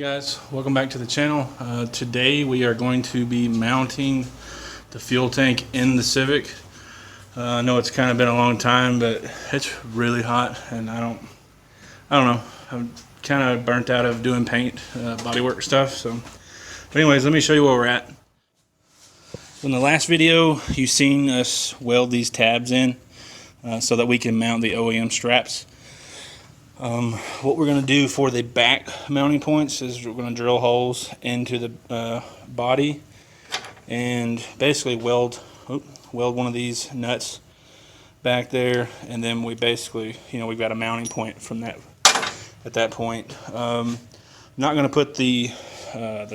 Guys, welcome back to the channel. Today we are going to be mounting the fuel tank in the Civic. I know it's kind of been a long time, but it's really hot and I don't know, I'm kind of burnt out of doing paint bodywork stuff. But anyways, let me show you where we're at. In the last video you've seen us weld these tabs in so that we can mount the OEM straps. What we're going to do for the back mounting points is we're going to drill holes into the body and basically weld one of these nuts back there, and then we basically, we've got a mounting point from that. At that point, I'm not going to put the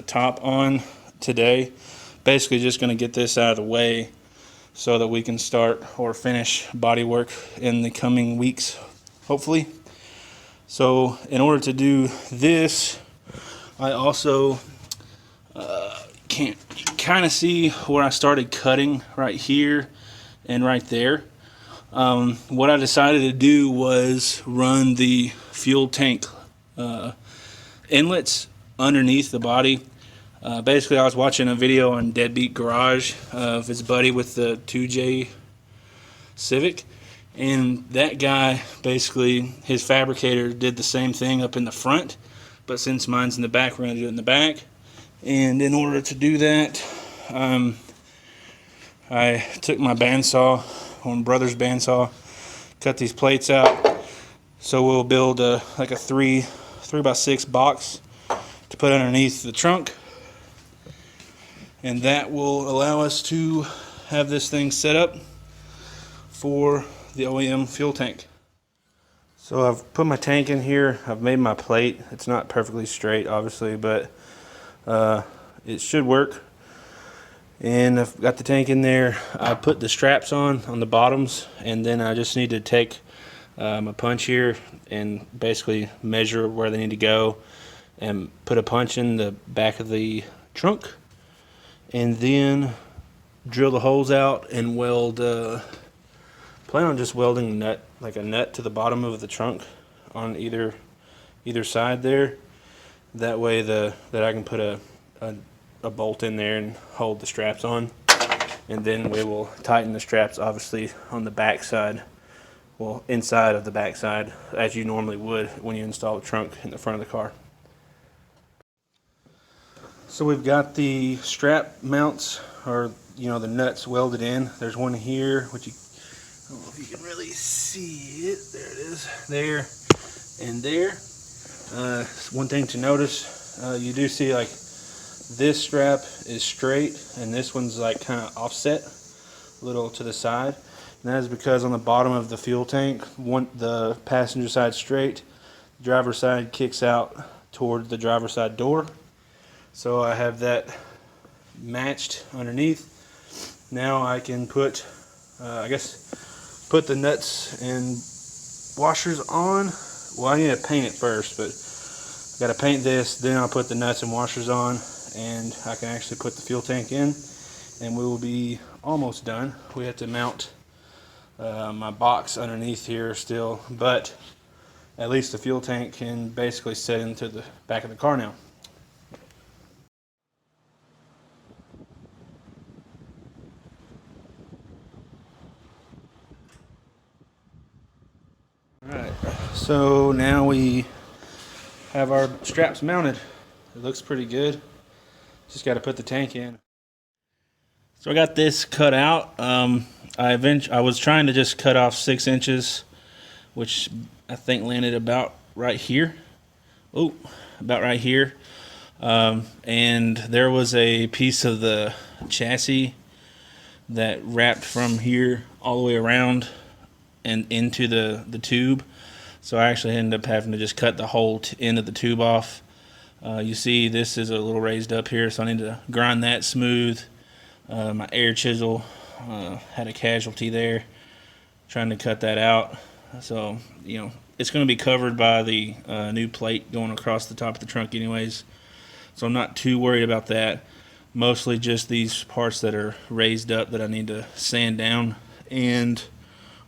top on today. Basically, just going to get this out of the way so that we can start or finish body work in the coming weeks, hopefully. So in order to do this, I also can kind of see where I started cutting right here and right there. What I decided to do was run the fuel tank inlets underneath the body. Basically, I was watching a video on Deadbeat Garage of his buddy with the 2J Civic. And that guy, basically, his fabricator did the same thing up in the front, but since mine's in the back, we're going to do it in the back. And in order to do that, I took my bandsaw, my brother's bandsaw, cut these plates out. So we'll build like a 3x6 box to put underneath the trunk, and that will allow us to have this thing set up for the OEM fuel tank. So I've put my tank in here. I've made my plate. It's not perfectly straight, obviously, but it should work. And I've got the tank in there. I put the straps on the bottoms, and then I just need to take my punch here and basically measure where they need to go and put a punch in the back of the trunk, and then drill the holes out and weld. Plan on just welding a nut to the bottom of the trunk on either side there. That way that I can put a bolt in there and hold the straps on. And then we will tighten the straps, obviously, on the back side. Well, inside of the back side, as you normally would when you install the trunk in the front of the car. So we've got the strap mounts, or the nuts, welded in. There's one here, which I don't know if you can really see it. There it is. There and there. One thing to notice, you do see like this strap is straight and this one's like kind of offset a little to the side. And that is because on the bottom of the fuel tank, the passenger side straight, the driver's side kicks out toward the driver's side door. So I have that matched underneath. Now I can put, put the nuts and washers on. Well, I need to paint it first, but I got to paint this, then I'll put the nuts and washers on, and I can actually put the fuel tank in, and we will be almost done. We have to mount my box underneath here still, but at least the fuel tank can basically set into the back of the car now. Alright, so now we have our straps mounted. It looks pretty good. Just got to put the tank in. So I got this cut out. I was trying to just cut off 6 inches, which I think landed about right here. Oh, about right here. And there was a piece of the chassis that wrapped from here all the way around and into the tube. So I actually ended up having to just cut the whole end of the tube off. You see this is a little raised up here, so I need to grind that smooth. My air chisel had a casualty there, trying to cut that out. So it's going to be covered by the new plate going across the top of the trunk anyways, so I'm not too worried about that. Mostly just these parts that are raised up that I need to sand down. And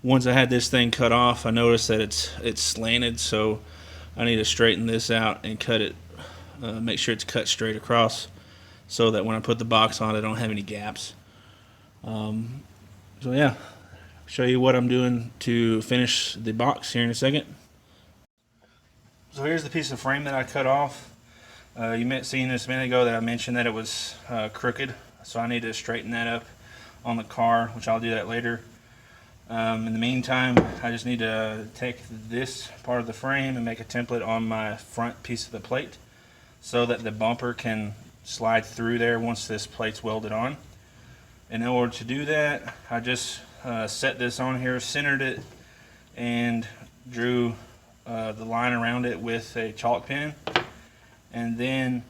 once I had this thing cut off, I noticed that it's slanted, so I need to straighten this out and cut it make sure it's cut straight across so that when I put the box on, I don't have any gaps. So yeah, show you what I'm doing to finish the box here in a second. So here's the piece of frame that I cut off. You may have seen this a minute ago that I mentioned that it was crooked, so I need to straighten that up on the car, which I'll do that later. In the meantime, I just need to take this part of the frame and make a template on my front piece of the plate so that the bumper can slide through there once this plate's welded on. And in order to do that, I just set this on here, centered it, and drew the line around it with a chalk pen. And then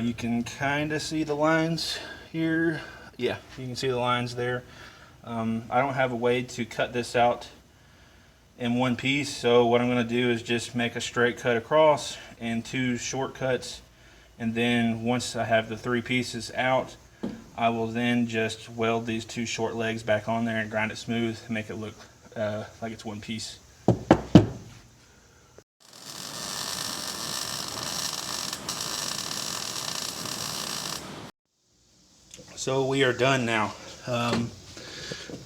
you can kind of see the lines here. Yeah, you can see the lines there. I don't have a way to cut this out in one piece, so what I'm going to do is just make a straight cut across and 2 short cuts, and then once I have the 3 pieces out, I will then just weld these 2 short legs back on there and grind it smooth and make it look like it's one piece. So we are done now.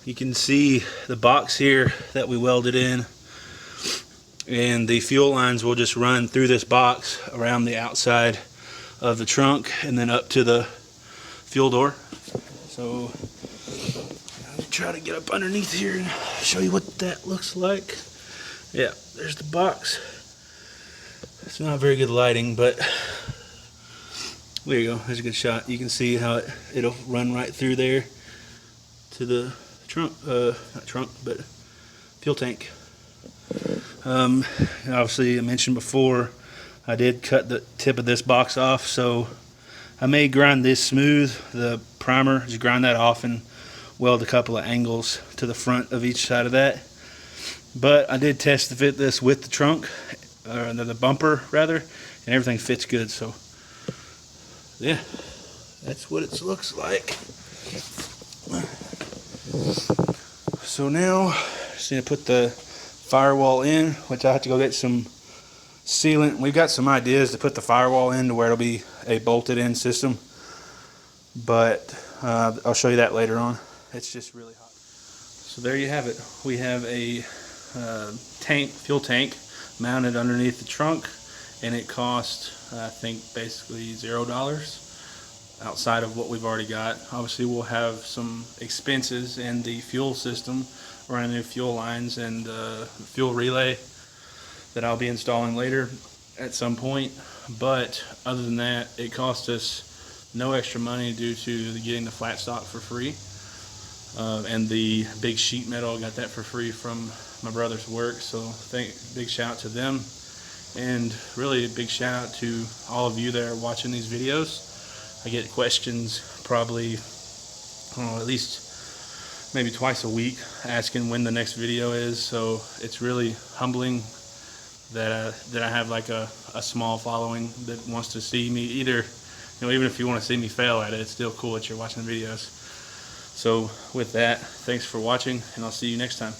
You can see the box here that we welded in, and the fuel lines will just run through this box around the outside of the trunk and then up to the fuel door. So I'll try to get up underneath here and show you what that looks like. Yeah, there's the box. It's not very good lighting, but there you go. There's a good shot. You can see how it'll run right through there to the trunk, not trunk, but fuel tank. Obviously, I mentioned before, I did cut the tip of this box off, so I may grind this smooth, the primer, just grind that off and weld a couple of angles to the front of each side of that. But I did test to fit this with the trunk, or the bumper rather, and everything fits good. So yeah, that's what it looks like. So now just need to put the firewall in, which I have to go get some sealant. We've got some ideas to put the firewall in to where it'll be a bolted in system, but I'll show you that later on. It's just really hot. So there you have it. We have a fuel tank mounted underneath the trunk, and it cost, I think, basically $0 outside of what we've already got. Obviously, we'll have some expenses in the fuel system, running new fuel lines and fuel relay that I'll be installing later at some point. But other than that, it cost us no extra money due to getting the flat stock for free. And the big sheet metal, I got that for free from my brother's work, so big shout out to them, and really a big shout out to all of you that are watching these videos. I get questions probably, I don't know, at least maybe twice a week asking when the next video is, so it's really humbling that I have like a small following that wants to see me either, even if you want to see me fail at it, it's still cool that you're watching the videos. So with that, thanks for watching, and I'll see you next time.